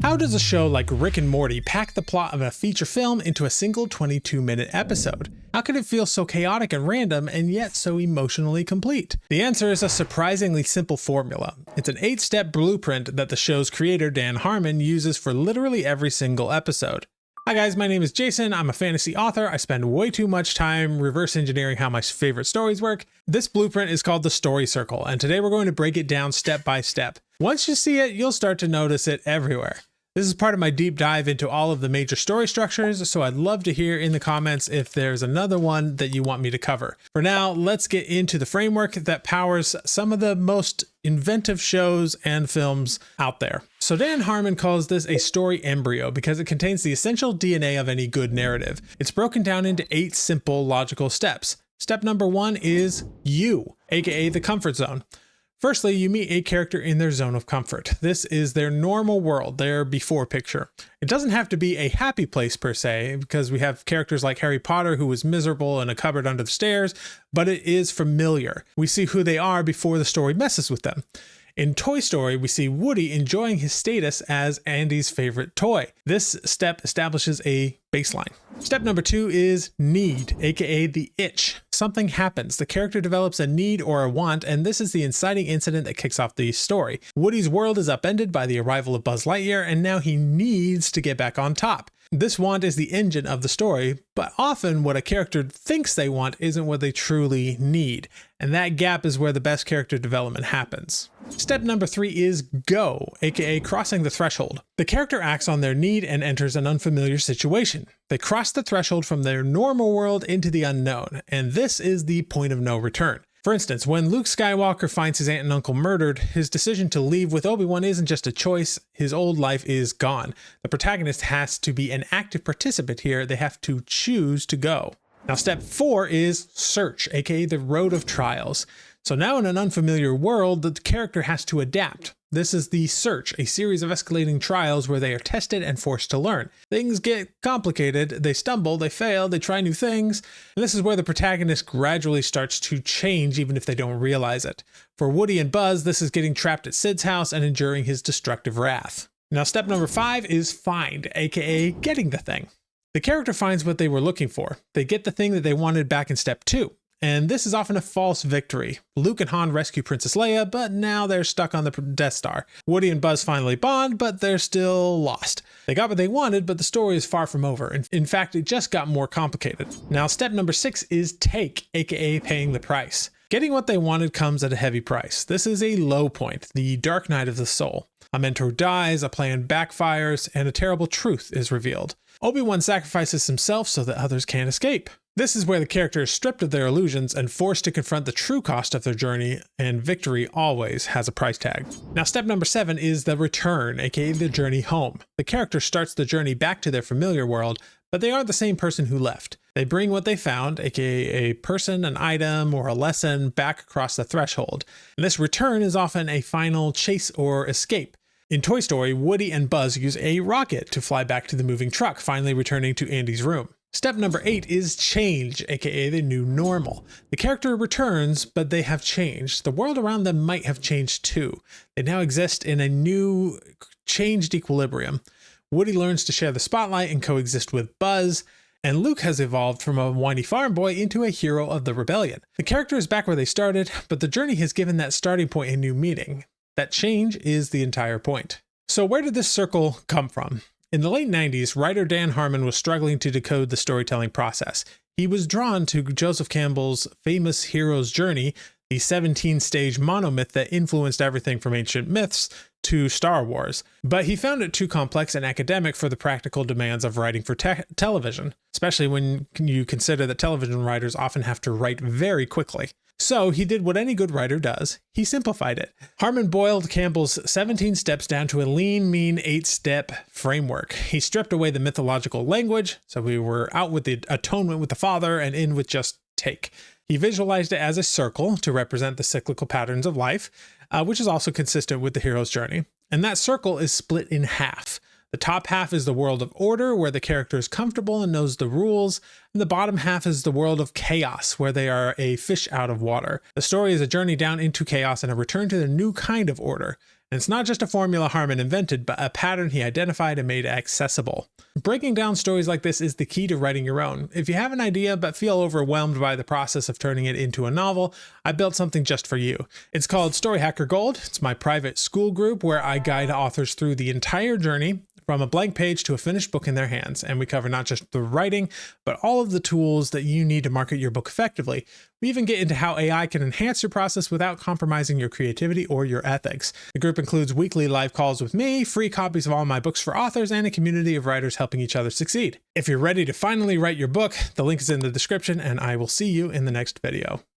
How does a show like Rick and Morty pack the plot of a feature film into a single 22-minute episode? How can it feel so chaotic and random and yet so emotionally complete? The answer is a surprisingly simple formula. It's an 8-step blueprint that the show's creator Dan Harmon uses for literally every single episode. Hi guys, my name is Jason. I'm a fantasy author. I spend way too much time reverse engineering how my favorite stories work. This blueprint is called the Story Circle, and today we're going to break it down step by step. Once you see it, you'll start to notice it everywhere. This is part of my deep dive into all of the major story structures, so I'd love to hear in the comments if there's another one that you want me to cover. For now, let's get into the framework that powers some of the most inventive shows and films out there. So Dan Harmon calls this a story embryo because it contains the essential DNA of any good narrative. It's broken down into 8 simple logical steps. Step number 1 is you, aka the comfort zone. Firstly, you meet a character in their zone of comfort. This is their normal world, their before picture. It doesn't have to be a happy place per se, because we have characters like Harry Potter who was miserable in a cupboard under the stairs, but it is familiar. We see who they are before the story messes with them. In Toy Story, we see Woody enjoying his status as Andy's favorite toy. This step establishes a baseline. Step number 2 is need, aka the itch. Something happens. The character develops a need or a want, and this is the inciting incident that kicks off the story. Woody's world is upended by the arrival of Buzz Lightyear, and now he needs to get back on top. This want is the engine of the story, but often what a character thinks they want isn't what they truly need. And that gap is where the best character development happens. Step number 3 is go, aka crossing the threshold. The character acts on their need and enters an unfamiliar situation. They cross the threshold from their normal world into the unknown, and this is the point of no return. For instance, when Luke Skywalker finds his aunt and uncle murdered, his decision to leave with Obi-Wan isn't just a choice, his old life is gone. The protagonist has to be an active participant here, they have to choose to go. Now step 4 is search, aka the road of trials. So now in an unfamiliar world, the character has to adapt. This is the search, a series of escalating trials where they are tested and forced to learn. Things get complicated, they stumble, they fail, they try new things, and this is where the protagonist gradually starts to change even if they don't realize it. For Woody and Buzz, this is getting trapped at Sid's house and enduring his destructive wrath. Now step number 5 is find, aka getting the thing. The character finds what they were looking for. They get the thing that they wanted back in step 2. And this is often a false victory. Luke and Han rescue Princess Leia, but now they're stuck on the Death Star. Woody and Buzz finally bond, but they're still lost. They got what they wanted, but the story is far from over. In fact, it just got more complicated. Now, step number 6 is take, aka paying the price. Getting what they wanted comes at a heavy price. This is a low point, the dark night of the soul. A mentor dies, a plan backfires, and a terrible truth is revealed. Obi-Wan sacrifices himself so that others can't escape. This is where the character is stripped of their illusions and forced to confront the true cost of their journey, and victory always has a price tag. Now step number 7 is the return, aka the journey home. The character starts the journey back to their familiar world, but they aren't the same person who left. They bring what they found, aka a person, an item, or a lesson, back across the threshold. And this return is often a final chase or escape. In Toy Story, Woody and Buzz use a rocket to fly back to the moving truck, finally returning to Andy's room. Step number 8 is change, aka the new normal. The character returns, but they have changed. The world around them might have changed too. They now exist in a new, changed equilibrium. Woody learns to share the spotlight and coexist with Buzz, and Luke has evolved from a whiny farm boy into a hero of the rebellion. The character is back where they started, but the journey has given that starting point a new meaning. That change is the entire point. So where did this circle come from? In the late 90s, writer Dan Harmon was struggling to decode the storytelling process. He was drawn to Joseph Campbell's famous hero's journey, the 17-stage monomyth that influenced everything from ancient myths to Star Wars. But he found it too complex and academic for the practical demands of writing for television, especially when you consider that television writers often have to write very quickly. So he did what any good writer does. He simplified it. Harmon boiled Campbell's 17 steps down to a lean, mean 8-step framework. He stripped away the mythological language, so we were out with the atonement with the father and in with just take. He visualized it as a circle to represent the cyclical patterns of life, which is also consistent with the hero's journey. And that circle is split in half. The top half is the world of order, where the character is comfortable and knows the rules, and the bottom half is the world of chaos, where they are a fish out of water. The story is a journey down into chaos and a return to the new kind of order. And it's not just a formula Harmon invented, but a pattern he identified and made accessible. Breaking down stories like this is the key to writing your own. If you have an idea but feel overwhelmed by the process of turning it into a novel, I built something just for you. It's called Story Hacker Gold. It's my private school group where I guide authors through the entire journey from a blank page to a finished book in their hands. And we cover not just the writing, but all of the tools that you need to market your book effectively. We even get into how AI can enhance your process without compromising your creativity or your ethics. The group includes weekly live calls with me, free copies of all my books for authors, and a community of writers helping each other succeed. If you're ready to finally write your book, the link is in the description, and I will see you in the next video.